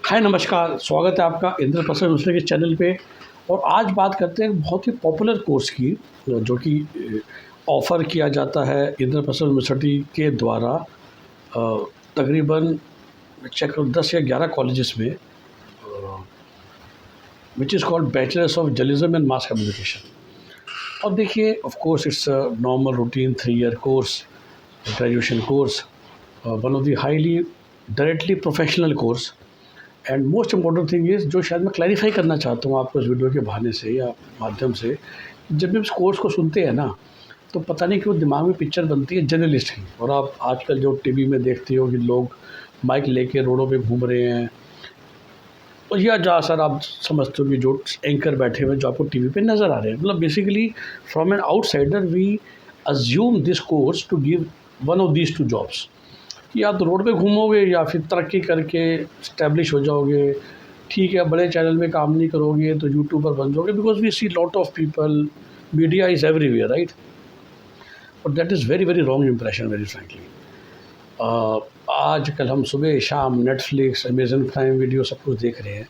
हाय नमस्कार, स्वागत है आपका इंद्र प्रसाद यूनिवर्सिटी के चैनल पे। और आज बात करते हैं एक बहुत ही पॉपुलर कोर्स की, जो कि ऑफ़र किया जाता है इंद्र प्रसाद यूनिवर्सिटी के द्वारा। तकरीबन चेक करो 10 या 11 कॉलेजेस में, which is called bachelors of journalism and mass communication. और देखिए, of course it's a normal routine 3 year course, graduation course, one of the highly directly professional course. And most important thing is, जो शायद मैं clarify करना चाहता हूँ आपको इस वीडियो के बहाने से या माध्यम से, जब भी इस कोर्स को सुनते हैं ना, तो पता नहीं क्यों दिमाग में पिक्चर बनती है जर्नलिस्ट की। और आप आजकल जो टीवी में देखते हो कि लोग माइक लेके रोडों पे घूम रहे हैं, और या जहाँ सर आप समझते हो कि जो एंकर बैठे हुए जो आपको टीवी पे नज़र आ रहे हैं, मतलब basically from an outsider we assume this course to give one of these two jobs, कि या तो रोड पे घूमोगे या फिर तरक्की करके इस्टेब्लिश हो जाओगे। ठीक है, बड़े चैनल में काम नहीं करोगे तो यूट्यूबर बन जाओगे, because we see lot of people, media is everywhere, right. But that is very very wrong impression, very frankly. आज कल हम सुबह शाम नेटफ्लिक्स, अमेजन प्राइम वीडियो सब कुछ देख रहे हैं।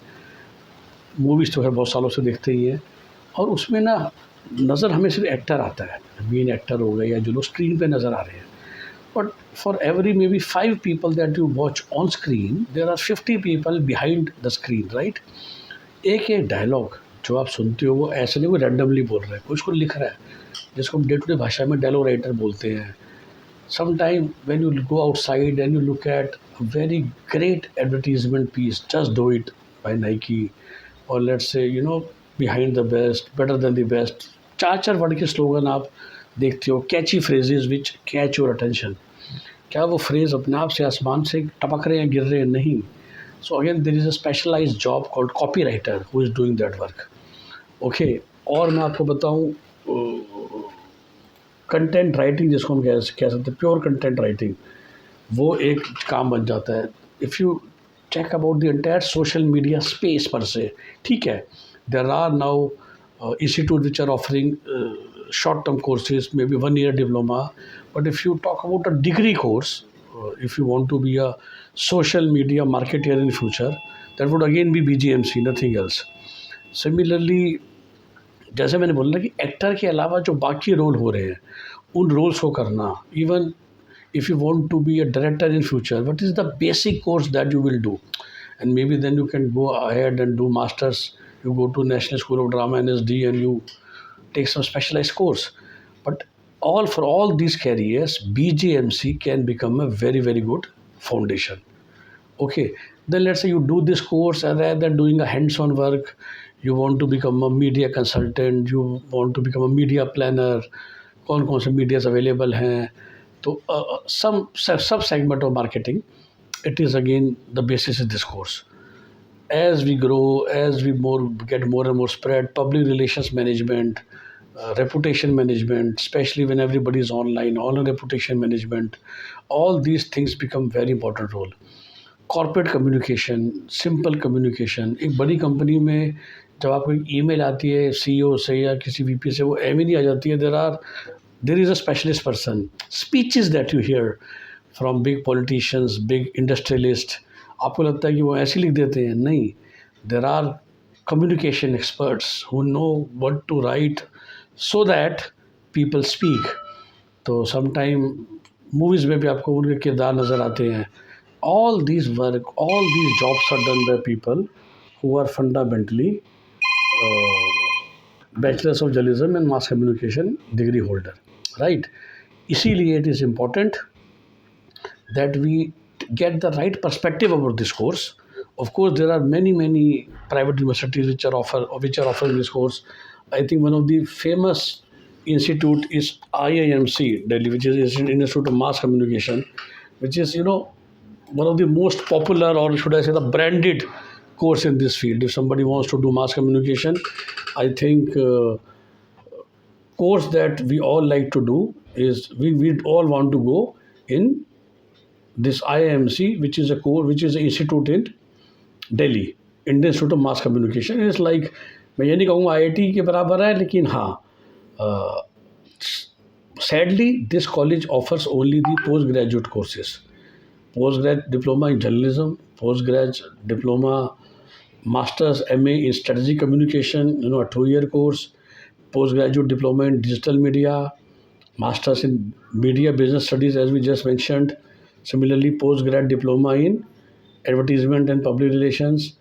मूवीज़ तो खैर बहुत सालों से देखते ही हैं, और उसमें ना नज़र हमें सिर्फ एक्टर आता है, मेन एक्टर हो गए या जो लोग स्क्रीन पे नज़र आ रहे हैं। But for every maybe 5 people that you watch on screen, there are 50 people behind the screen, right? एक एक डायलॉग जो आप सुनते हो वो ऐसे नहीं, वो रैंडमली बोल रहा है, कोई उसको लिख रहा है, जिसको हम डे टू डे भाषा में डायलॉग राइटर बोलते हैं। Sometime when you go outside and you look at a very great advertisement piece, Just Do It by Nike, or let's say behind the best, better than the best, चार चार word के slogan आप देखते हो, catchy phrases which catch your attention. क्या वो phrase अपने आप से आसमान से टपक रहे हैं, गिर रहे हैं? नहीं। So again there is a specialised job called copywriter who is doing that work. Okay. और मैं आपको बताऊँ, कंटेंट राइटिंग जिसको हम कह सकते हैं, प्योर कंटेंट राइटिंग, वो एक काम बन जाता है। If you check about the entire social media space पर से, ठीक है, there are now institute which are offering short-term courses, maybe 1 year diploma. But if you talk about a degree course, if you want to be a social media marketer in future, that would again be BGMC, nothing else. Similarly, जैसे मैंने बोला कि actor के अलावा जो बाकी role हो रहे हैं, उन रोल्स को करना, even if you want to be a director in future, what is the basic course that you will do? And maybe then you can go ahead and do masters. You go to National School of Drama, NSD, and you take some specialized course. But for all these careers, BGMC can become a very very good foundation. Okay, then let's say you do this course, and rather than doing a hands-on work, you want to become a media consultant, you want to become a media planner, कौन कौन से medias available हैं, तो सब segment of marketing, it is again the basis of this course. As we grow, as we get more and more spread, public relations management, reputation management, especially when everybody is online reputation management, all these things become very important role. Corporate communication, simple communication. एक बड़ी company में जब आपको एक email आती है CEO से या किसी वीपी से, वो एम ही नहीं आ जाती है। There is a specialist person. Speeches that you here from big politicians, big industrialist, आपको लगता है कि वो ऐसे लिख देते हैं? नहीं, there are communication experts who know what to write so that people speak. तो समटाइम मूवीज़ में भी आपको उनके किरदार नज़र आते हैं। All these work, all these jobs are done by people who are fundamentally bachelors of journalism and mass communication degree holder, right? इसीलिए it is important that we get the right perspective about this course. Of course, there are many private universities which are offering this course. I think one of the famous institute is IIMC Delhi, which is Institute of Mass Communication, which is one of the most popular, or should I say the branded course in this field. If somebody wants to do mass communication, I think course that we all like to do is we all want to go in this IIMC, which is an institute in Delhi, Indian Institute of Mass Communication. It's like, मैं ये नहीं कहूँगा IIT के बराबर है, लेकिन हाँ, sadly this college offers only the post graduate courses. post grad diploma in journalism, post grad diploma, master's MA in strategy communication, a 2-year course, postgraduate diploma in digital media, master's in media business studies as we just mentioned. Similarly, postgrad diploma in advertisement and public relations.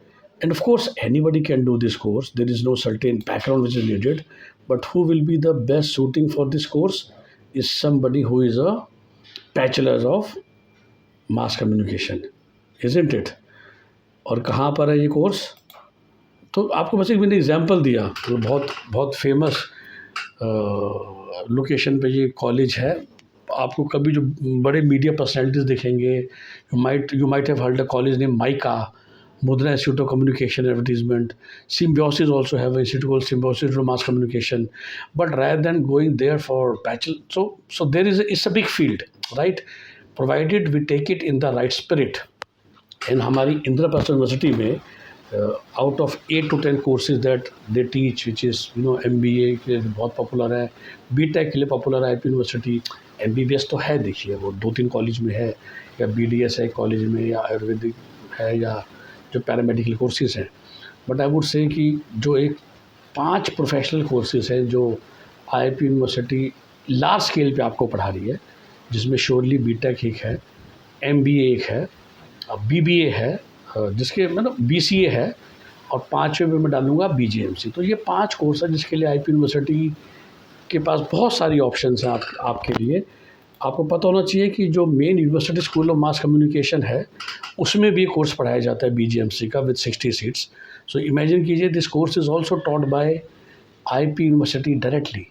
And of course, anybody can do this course. There is no certain background which is needed. But who will be the best suiting for this course is somebody who is a bachelor's of mass communication, isn't it? और कहाँ पर है ये course? तो आपको बस एक मैंने एग्जांपल दिया, तो बहुत बहुत फेमस लोकेशन पे ये कॉलेज है। आपको कभी जो बड़े मीडिया पर्सनैलिटीज़ दिखेंगे, you might have heard a college name mica, Mudra Institute of Communication and Advertisement. Symbiosis also have an institute called Symbiosis for Mass Communication. But rather than going there for bachelor, so there is it's a big field, right? Provided we take it in the right spirit. And हमारी Indraprastha university में out of 8 to 10 courses that they teach, which is MBA के लिए बहुत popular है, BTech के लिए popular है IP university, MBBS तो है, देखिए वो 2-3 कॉलेज में है, या BDS है कॉलेज में, या आयुर्वेदिक है, या जो पैरामेडिकल कोर्सेज हैं। बट आई वुड से कि जो एक 5 प्रोफेशनल कोर्सेज हैं जो IP यूनिवर्सिटी लार्ज स्केल पे आपको पढ़ा रही है, जिसमें श्योरली BTech एक है, MBA एक है, BBA है, जिसके मतलब BCA है, और 5वें में मैं डालूँगा BGMC। तो ये 5 कोर्स है जिसके लिए IP यूनिवर्सिटी के पास बहुत सारी ऑप्शंस हैं आपके लिए। आपको पता होना चाहिए कि जो main university school of mass communication है, उसमें भी कोर्स पढ़ाया जाता है BGMC का विद 60 सीट्स। सो इमेजिन कीजिए, this course is also taught by IP university directly.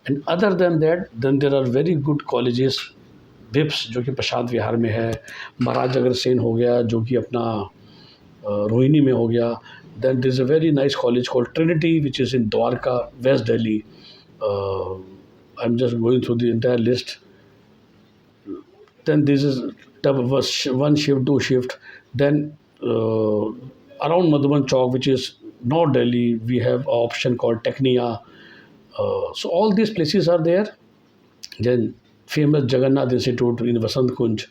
And other than that, then there are very good colleges, VIPS जो कि प्रशांत विहार में है, महाराज अग्रसेन हो गया जो कि अपना रोहिणी में हो गया, then this a very nice college called Trinity which is in Dwarka, West Delhi. I am just going through the entire list. Then this is one shift, 2 shift. Then around Madhuban Chowk, which is North Delhi, we have an option called Technia. So all these places are there. Then famous Jagannath Institute in Vasant Kunj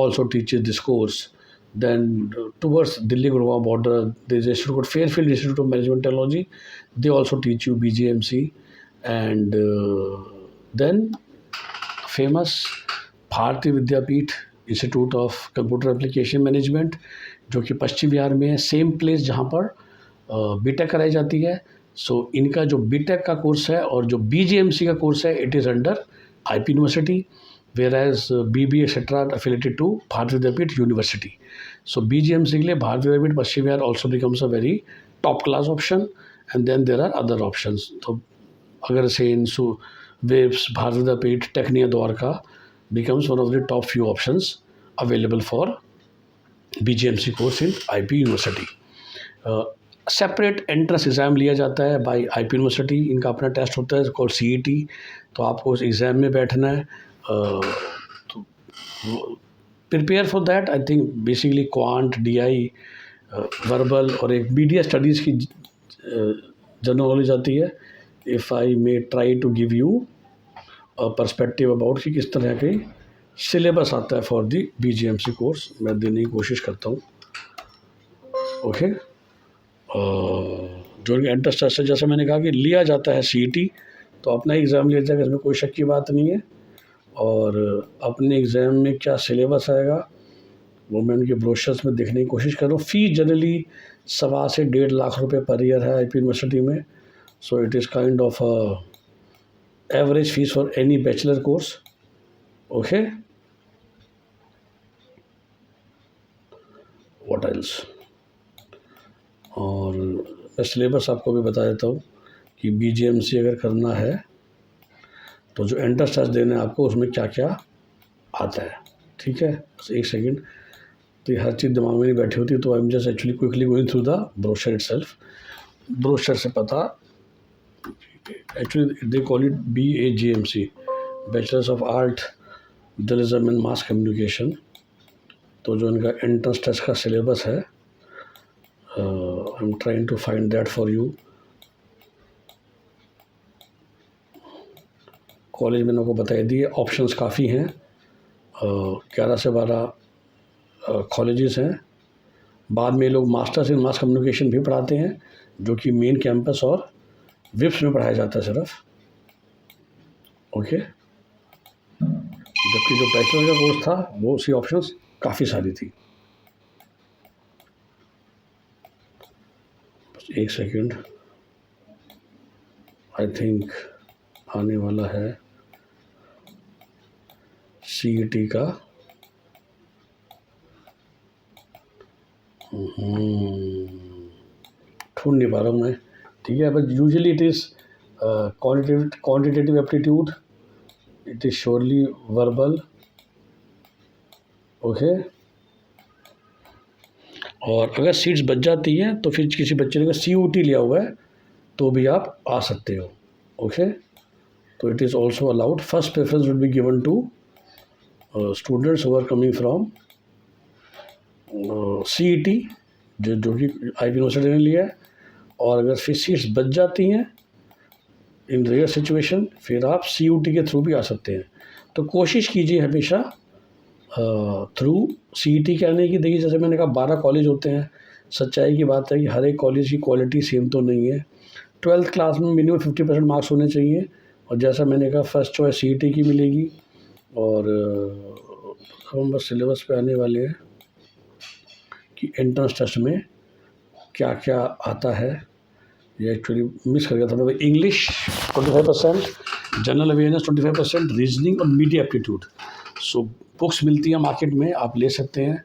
also teaches this course. Then towards Delhi-Gurgaon border, there is a institute called Fairfield Institute of Management Technology. They also teach you BGMC. And then famous Bharatiya Vidyapeeth institute of computer application management, जो कि पश्चिम बिहार में है, same place जहाँ पर BTech कराई जाती है। सो इनका जो BTech का कोर्स है और जो BGMC का कोर्स है, it is under IP university, whereas BBA etcetera affiliated to Bharatiya Vidyapeeth university. So BGMC के लिए Bharatiya Vidyapeeth Paschim Vihar also becomes a very top class option. And then there are other options. तो अगर say VIPS, Bharatiya Vidyapeeth, Tecnia Dwarka becomes one of the top few options available for BGMC course in IP University. Separate entrance exam लिया जाता है bye IP university. इनका अपना test होता है called CET। तो आपको उस एग्ज़ाम में बैठना है। तो prepare for that, I think basically quant, DI, verbal और एक मीडिया स्टडीज़ की जनरल नॉलेज आती है। If I may try to give you perspective about कि किस तरह के सिलेबस आता है फॉर दी BGMC कोर्स, मैं देने की कोशिश करता हूँ। ओके, जो एंट्रेंस टेस्ट है, जैसे मैंने कहा कि लिया जाता है CET, तो अपना एग्ज़ाम लिया जाएगा, इसमें कोई शक की बात नहीं है। और अपने एग्ज़ाम में क्या सिलेबस आएगा वो मैं उनके ब्रोशर्स में देखने की कोशिश कर रहा हूँ। फ़ीस जनरली 1.25 से 1.5 लाख रुपये पर ईयर है IP यूनिवर्सिटी में। So it is kind of average fees for any bachelor course. Okay, what else? और मैं सिलेबस आपको भी बता देता हूँ कि BGMC अगर करना है तो जो एंट्रेंस टेस्ट देना है आपको, उसमें क्या क्या आता है। ठीक है, एक सेकेंड, तो ये हर चीज़ दिमाग में नहीं बैठी होती, तो आई am just actually quickly going through the brochure itself. Brochure से पता, actually they call it BAGMC, Bachelors of Art, Journalism and Mass Communication। तो जो इनका एंट्रेंस टेस्ट का सिलेबस है, I am trying to find that for you. College मैंने आपको बता दिए, ऑप्शंस काफ़ी हैं। 11 से 12 कॉलेजेस हैं। बाद में लोग मास्टर्स इन मास कम्युनिकेशन भी पढ़ाते हैं, जो कि मेन कैंपस और विप्स में पढ़ाया जाता है सिर्फ। ओके, जबकि जो बैचलर का कोर्स था वो उसकी ऑप्शंस काफ़ी सारी थी। बस एक सेकेंड, आई थिंक आने वाला है CET का। ढूंढ नहीं पा रहा हूँ मैं, ठीक है, but usually it is quantitative aptitude, it is surely verbal. Okay, और अगर सीट्स बच जाती हैं तो फिर किसी बच्चे ने CUT लिया हुआ है तो भी आप आ सकते हो। ओके, तो it is also allowed. First preference would be given to students who are coming from CET, जो कि IB यूनिवर्सिटी ने लिया है। और अगर फिर सीट्स बच जाती हैं इन रेयर सिचुएशन, फिर आप CUT के थ्रू भी आ सकते हैं। तो कोशिश कीजिए हमेशा थ्रू CET के आने की। देखिए, जैसे मैंने कहा 12 कॉलेज होते हैं। सच्चाई की बात है कि हर एक कॉलेज की क्वालिटी सेम तो नहीं है। 12th क्लास में मिनिमम 50% मार्क्स होने चाहिए। और जैसा मैंने कहा, फर्स्ट चॉइस CET की मिलेगी। और हम बस सिलेबस पे आने वाले हैं कि एंट्रेंस टेस्ट में क्या क्या आता है। ये एक्चुअली मिस कर गया था मैं। इंग्लिश 25%, जनरल अवेयरनेस 25%, रीजनिंग और मीडिया एप्टीट्यूड। सो बुक्स मिलती हैं मार्केट में, आप ले सकते हैं।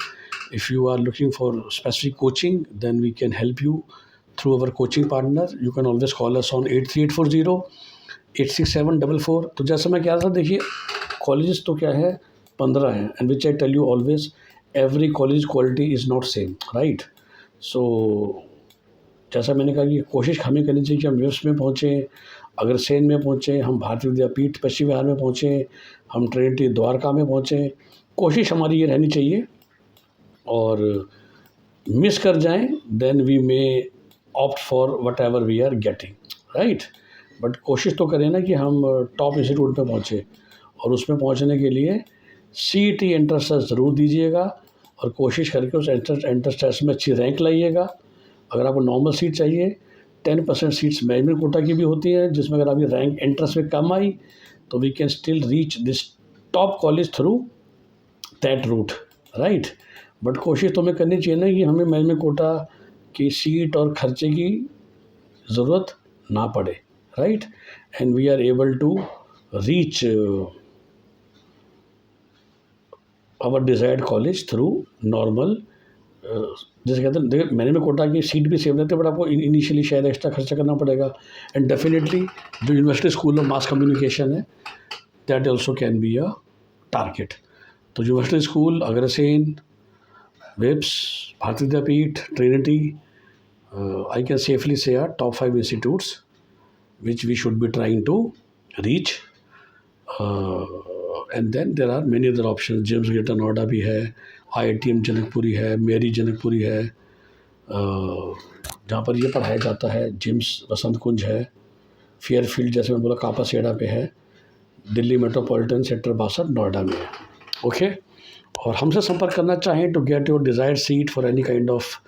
If you are looking for specific coaching, then we can help you through our coaching partner. You can always call us on 8384086744। तो जैसा मैं कह रहा था, देखिए कॉलेजेस तो क्या है 15 हैं, and which I tell you always, every college quality is not same, right. So जैसा मैंने कहा कि कोशिश हमें करनी चाहिए कि हम विप्स में पहुँचें, अग्रसेन में पहुँचें, हम भारतीय विद्यापीठ पश्चिम बिहार में पहुँचें, हम ट्रिनिटी द्वारका में पहुँचें। कोशिश हमारी ये रहनी चाहिए। और मिस कर जाएं, then we may opt for whatever we are getting, right. But कोशिश तो करें ना कि हम टॉप इंस्टीट्यूट पे पहुँचें। और उसमें पहुँचने के लिए CET एंट्रेंस टेस्ट ज़रूर दीजिएगा, और कोशिश करके उस एंट्रेंस टेस्ट में अच्छी रैंक लाइएगा। अगर आपको नॉर्मल सीट चाहिए, 10% सीट्स मैनेजमेंट कोटा की भी होती हैं, जिसमें अगर आपकी रैंक एंट्रेंस में कम आई तो we can still reach this top college through that route, right. But कोशिश तो हमें करनी चाहिए ना कि हमें मैनेजमेंट कोटा की सीट और खर्चे की ज़रूरत ना पड़े, right. And we are able to reach our desired college through normal, जैसे कहते हैं, देखिए मैनेजमेंट कोटा की सीट भी सेव रहती है, बट आपको इनिशियली शायद एक्स्ट्रा खर्चा करना पड़ेगा। एंड डेफिनेटली जो university school of mass communication है, that also can be a target. तो university school, Agrasen, VIPS, Bharatiya Vidyapeeth, Trinity, I can safely say our top 5 institutes which we should be trying to reach. And then there are many other option. JIMS Greater Noida भी है, IITM Janakpuri है, मेरी जनकपुरी है, जहाँ पर ये पढ़ाया जाता है। जिम्स वसंत कुंज है, फेयरफील्ड जैसे मैं बोला कापासेड़ा पे है, दिल्ली मेट्रोपॉलिटन सेक्टर 62 नोएडा में है। ओके, और हमसे संपर्क करना चाहें to get your desired seat for any kind of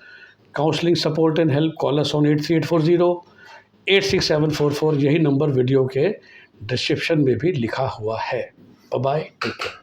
counselling support and help, call us on 8384086744। यही नंबर वीडियो के डिस्क्रिप्शन में भी लिखा हुआ है। Bye bye, take care.